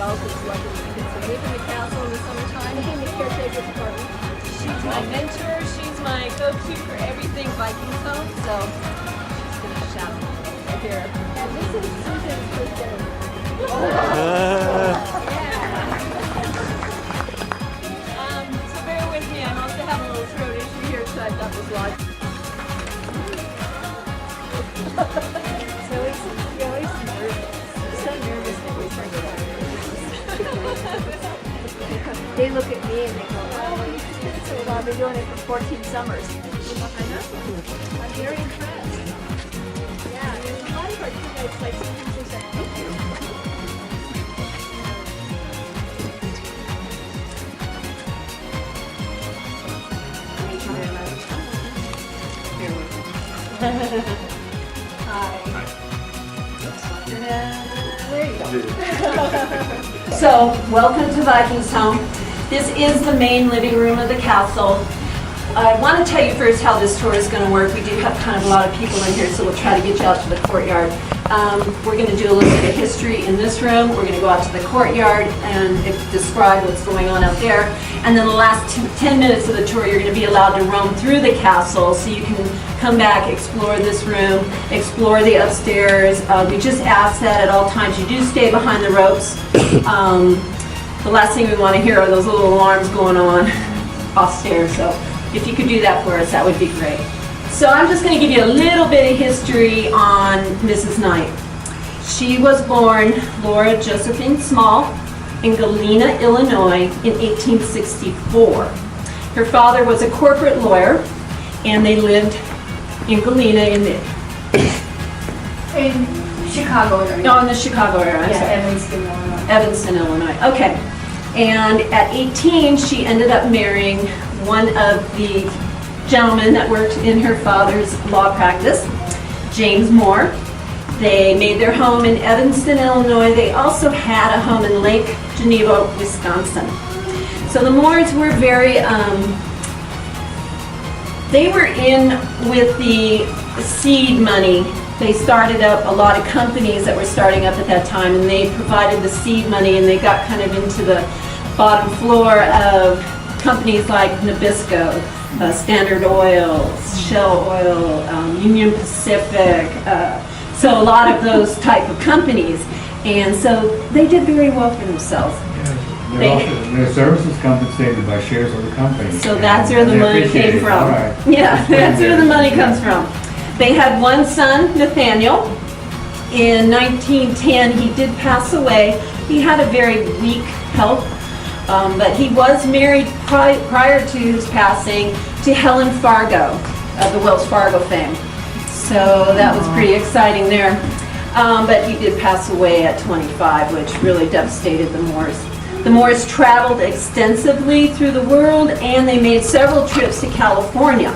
also selected to live in the castle in the summertime. And the caretaker's apartment. She's my mentor. She's my go-to for everything Vikingholm. So she's going to shout right here. And this is Susan's first day. So bear with me. I'm also having a little throat issue here, so I thought this live. So you're always nervous. So nervous that we start getting They look at me and they go, oh, you did it so well. I've been doing it for 14 summers. I know. I'm very impressed. Yeah, there's a lot of our teammates, like sometimes they say, thank you. Thank you very much. Hi. There you go. So, welcome to Vikingholm. This is the main living room of the castle. I want to tell you first how this tour is going to work. We do have kind of a lot of people in here, so we'll try to get you out to the courtyard. We're going to do a little bit of history in this room. We're going to go out to the courtyard and describe what's going on out there. And then the last 10 minutes of the tour, you're going to be allowed to roam through the castle, so you can come back, explore this room, explore the upstairs. We just ask that at all times you do stay behind the ropes. The last thing we want to hear are those little alarms going on off stairs. So if you could do that for us, that would be great. So I'm just going to give you a little bit of history on Mrs. Knight. She was born Laura Josephine Small in Galena, Illinois in 1864. Her father was a corporate lawyer, and they lived in Galena in Chicago area. No, in the Chicago area. I'm sorry. Evanston, Illinois. Evanston, Illinois. Okay. And at 18, she ended up marrying one of the gentlemen that worked in her father's law practice, James Moore. They made their home in Evanston, Illinois. They also had a home in Lake Geneva, Wisconsin. So the Moores were very, they were in with the seed money. They started up a lot of companies that were starting up at that time, and they provided the seed money, and they got kind of into the bottom floor of companies like Nabisco, Standard Oil, Shell Oil, Union Pacific, so a lot of those type of companies. And so they did very well for themselves. Their services compensated by shares of the company. So that's where the money came from. Right. Yeah, that's where the money comes from. They had one son, Nathaniel. In 1910, he did pass away. He had a very weak health, but he was married prior to his passing to Helen Fargo of the Wells Fargo fame. So that was pretty exciting there. But he did pass away at 25, which really devastated the Moores. The Moores traveled extensively through the world, and they made several trips to California.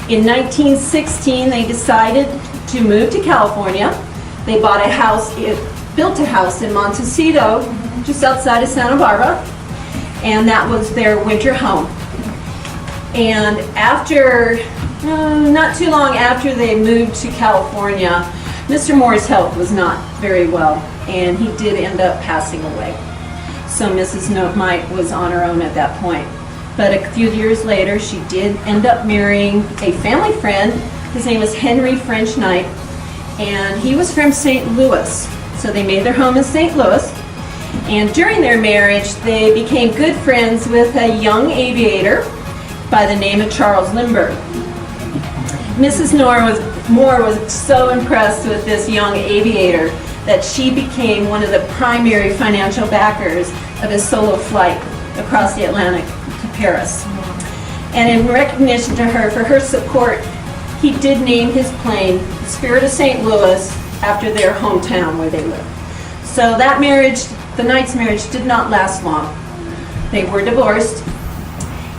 In 1916, they decided to move to California. They bought a house, built a house in Montecito, just outside of Santa Barbara, and that was their winter home. And after, not too long after they moved to California, Mr. Moore's health was not very well, and he did end up passing away. So Mrs. Knight was on her own at that point. But a few years later, she did end up marrying a family friend. His name was Henry French Knight, and he was from St. Louis. So they made their home in St. Louis. And during their marriage, they became good friends with a young aviator by the name of Charles Lindbergh. Mrs. Moore was so impressed with this young aviator that she became one of the primary financial backers of his solo flight across the Atlantic to Paris. And in recognition to her for her support, he did name his plane the Spirit of St. Louis after their hometown where they lived. So that marriage, the Knights' marriage, did not last long. They were divorced,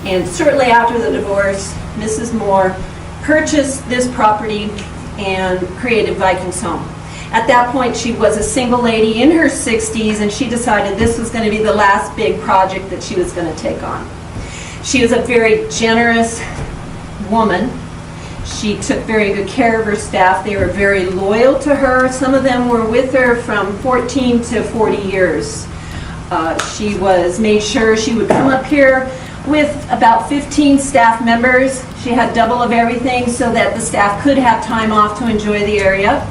and shortly after the divorce, Mrs. Moore purchased this property and created Vikingholm. At that point, she was a single lady in her 60s, and she decided this was going to be the last big project that she was going to take on. She was a very generous woman. She took very good care of her staff. They were very loyal to her. Some of them were with her from 14 to 40 years. She made sure she would come up here with about 15 staff members. She had double of everything so that the staff could have time off to enjoy the area.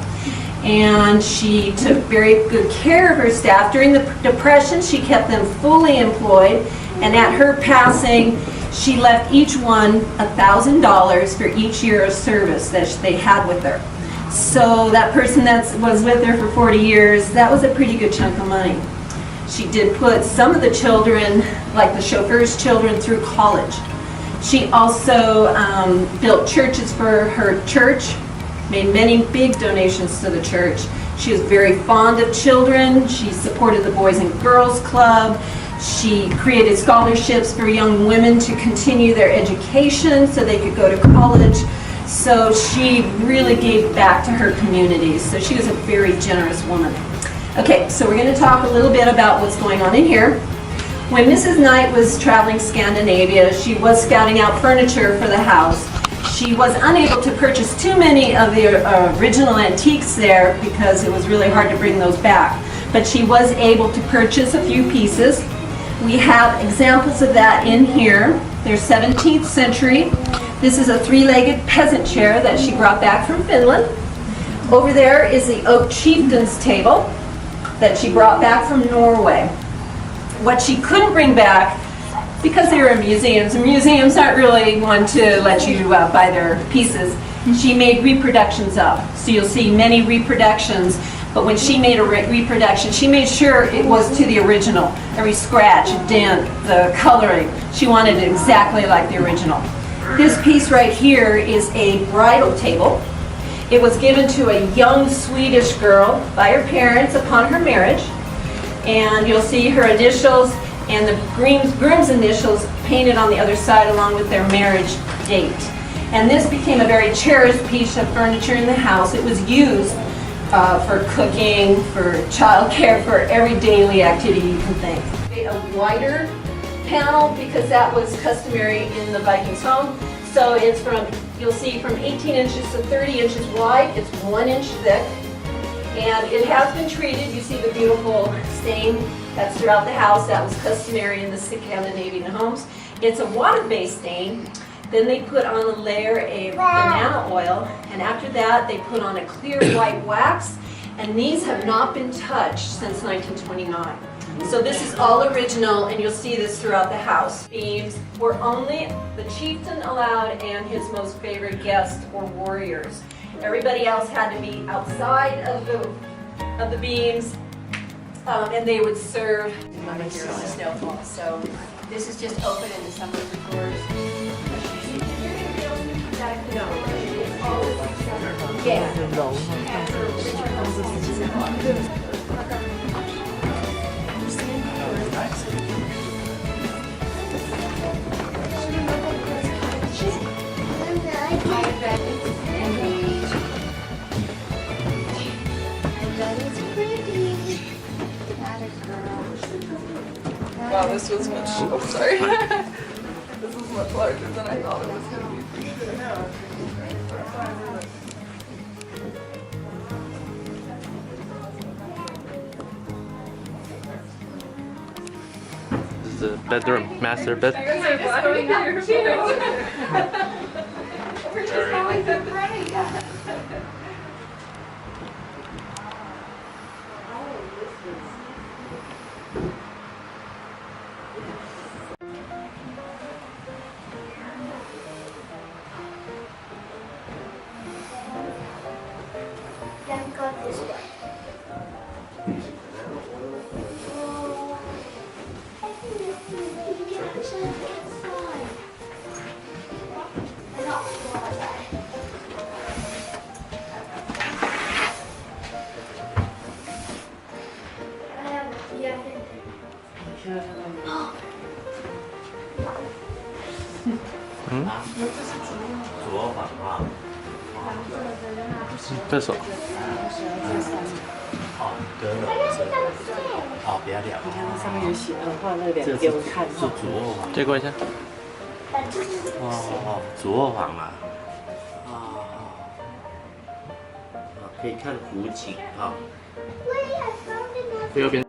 And she took very good care of her staff. During the Depression, she kept them fully employed. And at her passing, she left each one $1,000 for each year of service that they had with her. So that person that was with her for 40 years, that was a pretty good chunk of money. She did put some of the children, like the chauffeur's children, through college. She also built churches for her church, made many big donations to the church. She was very fond of children. She supported the Boys and Girls Club. She created scholarships for young women to continue their education so they could go to college. So she really gave back to her communities. So she was a very generous woman. Okay, so we're going to talk a little bit about what's going on in here. When Mrs. Knight was traveling Scandinavia, she was scouting out furniture for the house. She was unable to purchase too many of the original antiques there because it was really hard to bring those back. But she was able to purchase a few pieces. We have examples of that in here. They're 17th century. This is a three-legged peasant chair that she brought back from Finland. Over there is the oak chieftain's table that she brought back from Norway. What she couldn't bring back, because they were in museums, and museums aren't really one to let you buy their pieces, she made reproductions of. So you'll see many reproductions, but when she made a reproduction, she made sure it was to the original. Every scratch, dent, the coloring, she wanted it exactly like the original. This piece right here is a bridal table. It was given to a young Swedish girl by her parents upon her marriage. And you'll see her initials and the groom's initials painted on the other side along with their marriage date. And this became a very cherished piece of furniture in the house. It was used for cooking, for childcare, for every daily activity you can think. A wider panel because that was customary in the Vikingholm. So it's you'll see from 18 inches to 30 inches wide. It's 1 inch thick. And it has been treated. You see the beautiful stain that's throughout the house. That was customary in the Scandinavian homes. It's a water-based stain. Then they put on a layer of banana oil, and after that they put on a clear white wax, and these have not been touched since 1929. So this is all original, and you'll see this throughout the house. Beams were only the chieftain allowed and his most favorite guests or warriors. Everybody else had to be outside of the beams, and they would serve here on the snowfall. So this is just open into some of the drawers. Yeah. Wow, this was much, oh sorry. This was much larger than I thought it was going to be. This is the bedroom, master bed. You guys are glad to be here too. We're just going to pray. Then go this way. This one. 隔了是，不要聊。上面有写的话，那两个给我看。是主卧房。借过一下。主卧房嘛。可以看湖景啊。右边。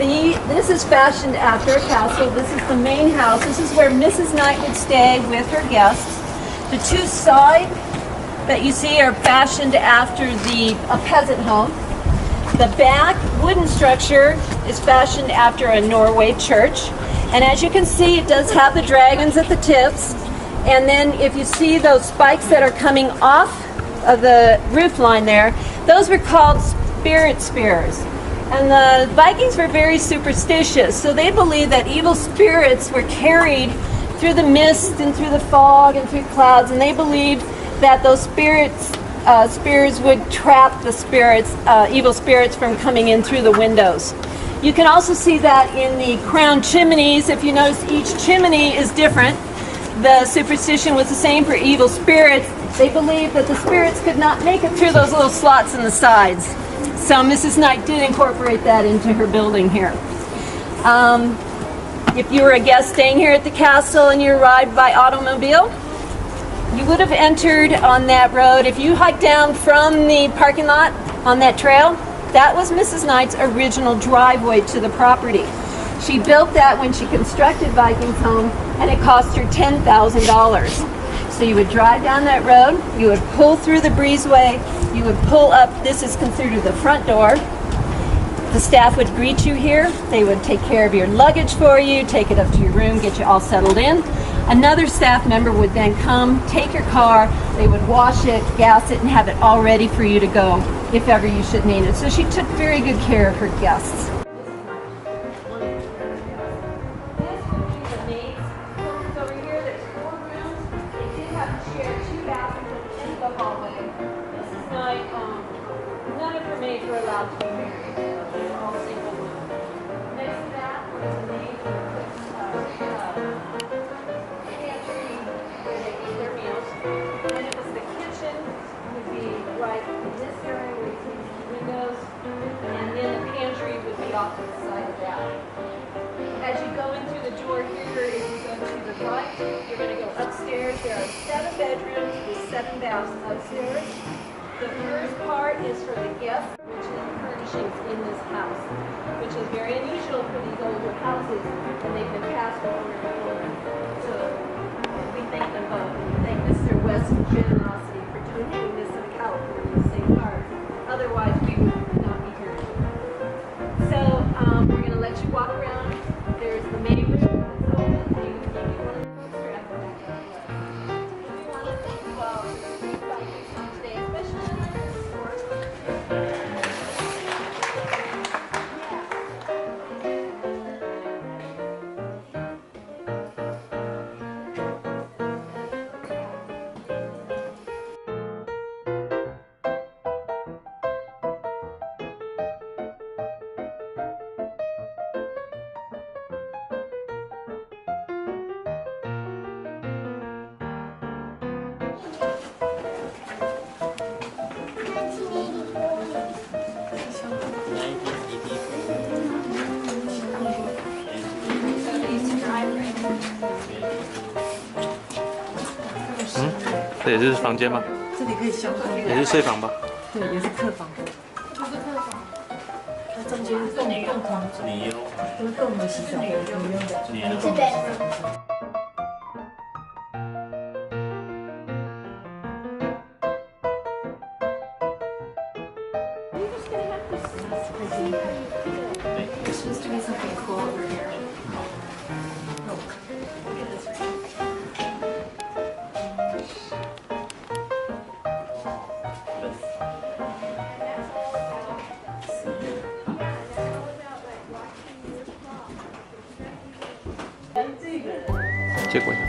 This is fashioned after a castle. This is the main house. This is where Mrs. Knight would stay with her guests. The two sides that you see are fashioned after a peasant home. The back wooden structure is fashioned after a Norway church. And as you can see, it does have the dragons at the tips. And then if you see those spikes that are coming off of the roof line there, those were called spirit spears. And the Vikings were very superstitious, so they believed that evil spirits were carried through the mist and through the fog and through clouds, and they believed that those spears would trap the evil spirits from coming in through the windows. You can also see that in the crown chimneys. If you notice, each chimney is different. The superstition was the same for evil spirits. They believed that the spirits could not make it through those little slots in the sides. So Mrs. Knight did incorporate that into her building here. If you were a guest staying here at the castle and you arrived by automobile, you would have entered on that road. If you hiked down from the parking lot on that trail, that was Mrs. Knight's original driveway to the property. She built that when she constructed Vikingholm, and it cost her $10,000. So you would drive down that road, you would pull through the breezeway, you would pull up, this is considered the front door. The staff would greet you here, they would take care of your luggage for you, take it up to your room, get you all settled in. Another staff member would then come, take your car, they would wash it, gas it, and have it all ready for you to go if ever you should need it. So she took very good care of her guests. None of her maids were allowed to be married. They were all single women. Next to that was the maid pantry where they eat their meals. And it was the kitchen would be right in this area where you see these windows. And then the pantry would be off to the side of that. As you go in through the door here, if you go to the right, you're going to go upstairs. There are 7 bedrooms with 7 baths upstairs. The first part is for the guests, which is the furnishings in this house, which is very unusual for these older houses, and they've been passed over and over. So we thank them both. We thank Mr. West's generosity for doing this in California, safe harbor. Otherwise, we would not be here. So we're going to let you walk around. There's the main room that's open. You can give me one of the strap back that way. We want to thank you all for the great Vikings today, especially in this sport. Driveway. 这也是房间吗？这里可以相通，也是睡房吧？对，也是客房。它中间是共同，就是共同洗澡的女佣的。这边。There seems to be something cool over here. Look. 借过一下。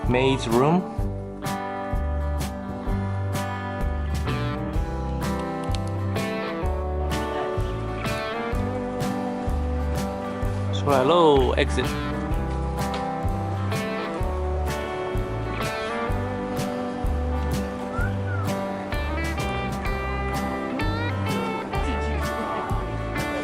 Maid's room. Sulla low exit.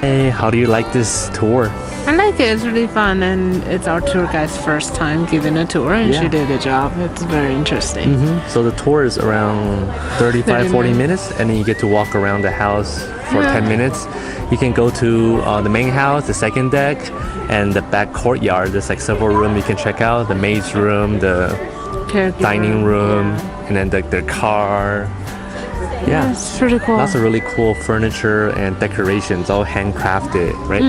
Hey, how do you like this tour? I like it. It's really fun, and it's our tour guide's first time giving a tour, and she did a job. It's very interesting. So the tour is around 35-40 minutes, and then you get to walk around the house for 10 minutes. You can go to the main house, the second deck, and the back courtyard. There's like several rooms you can check out. The maid's room, the dining room, and then the car. Yeah, it's pretty cool. Lots of really cool furniture and decorations, all handcrafted, right?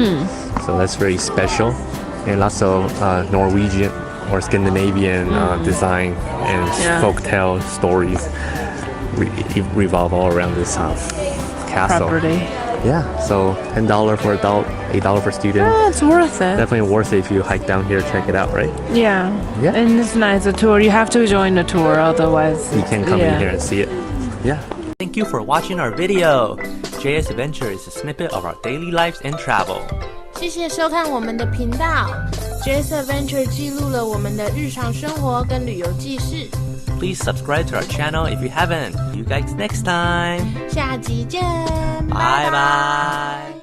So that's very special. And lots of Norwegian or Scandinavian design and folktale stories revolve all around this castle. Property. Yeah, so $10 for adult, $8 for student. Oh, it's worth it. Definitely worth it if you hike down here, check it out, right? Yeah. Yeah. And it's nice, a tour. You have to join the tour, otherwise You can come in here and see it. Yeah. Thank you for watching our video. JS Adventure is a snippet of our daily lives and travel. 谢谢收看我们的频道 ，JS Adventure 记录了我们的日常生活跟旅游记事。Please subscribe to our channel if you haven't. See you guys next time. 下集见，拜拜。